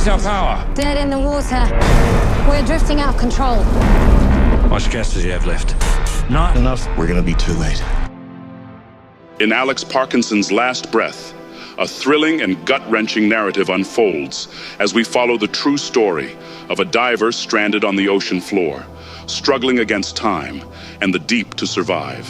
Where's our power? Dead in the water. We're drifting out of control. How much gas does he have left? Not enough. We're gonna be too late. In Alex Parkinson's Last Breath, a thrilling and gut-wrenching narrative unfolds as we follow the true story of a diver stranded on the ocean floor, struggling against time and the deep to survive.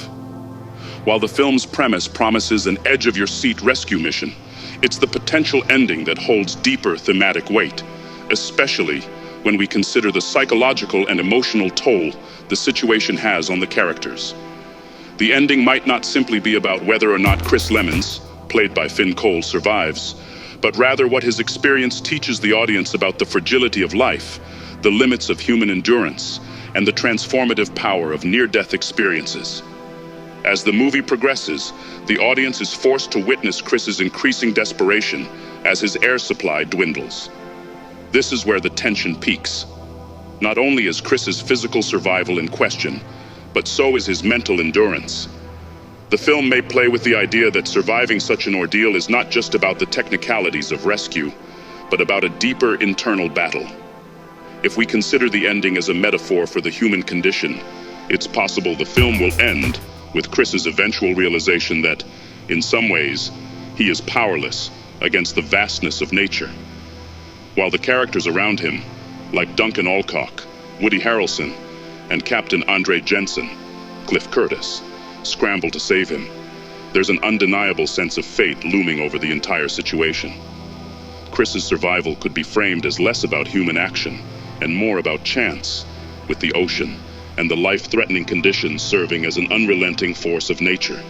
While the film's premise promises an edge-of-your-seat rescue mission, it's the potential ending that holds deeper thematic weight, especially when we consider the psychological and emotional toll the situation has on the characters. The ending might not simply be about whether or not Chris Lemons, played by Finn Cole, survives, but rather what his experience teaches the audience about the fragility of life, the limits of human endurance, and the transformative power of near-death experiences. As the movie progresses, the audience is forced to witness Chris's increasing desperation as his air supply dwindles. This is where the tension peaks. Not only is Chris's physical survival in question, but so is his mental endurance. The film may play with the idea that surviving such an ordeal is not just about the technicalities of rescue, but about a deeper internal battle. If we consider the ending as a metaphor for the human condition, it's possible the film will end with Chris's eventual realization that, in some ways, he is powerless against the vastness of nature. While the characters around him, like Duncan Alcock, Woody Harrelson, and Captain Andre Jensen, Cliff Curtis, scramble to save him, there's an undeniable sense of fate looming over the entire situation. Chris's survival could be framed as less about human action and more about chance, with the ocean and the life-threatening conditions serving as an unrelenting force of nature.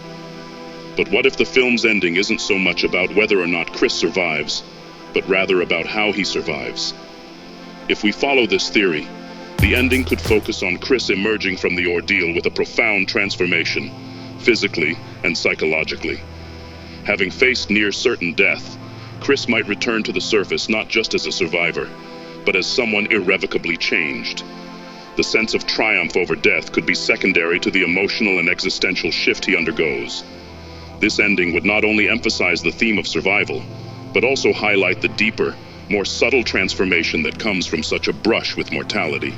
But what if the film's ending isn't so much about whether or not Chris survives, but rather about how he survives? If we follow this theory, the ending could focus on Chris emerging from the ordeal with a profound transformation, physically and psychologically. Having faced near certain death, Chris might return to the surface not just as a survivor, but as someone irrevocably changed. The sense of triumph over death could be secondary to the emotional and existential shift he undergoes. This ending would not only emphasize the theme of survival, but also highlight the deeper, more subtle transformation that comes from such a brush with mortality.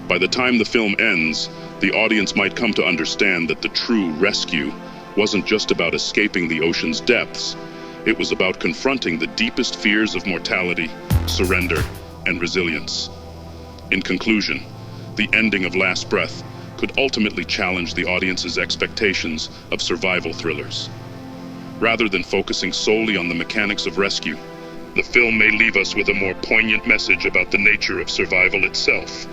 By the time the film ends, the audience might come to understand that the true rescue wasn't just about escaping the ocean's depths. It was about confronting the deepest fears of mortality, surrender, and resilience. In conclusion, the ending of Last Breath could ultimately challenge the audience's expectations of survival thrillers. Rather than focusing solely on the mechanics of rescue, the film may leave us with a more poignant message about the nature of survival itself.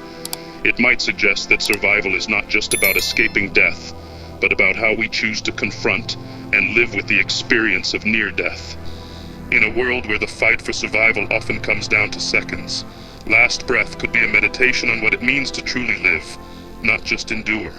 It might suggest that survival is not just about escaping death, but about how we choose to confront and live with the experience of near death. In a world where the fight for survival often comes down to seconds, Last Breath could be a meditation on what it means to truly live, not just endure.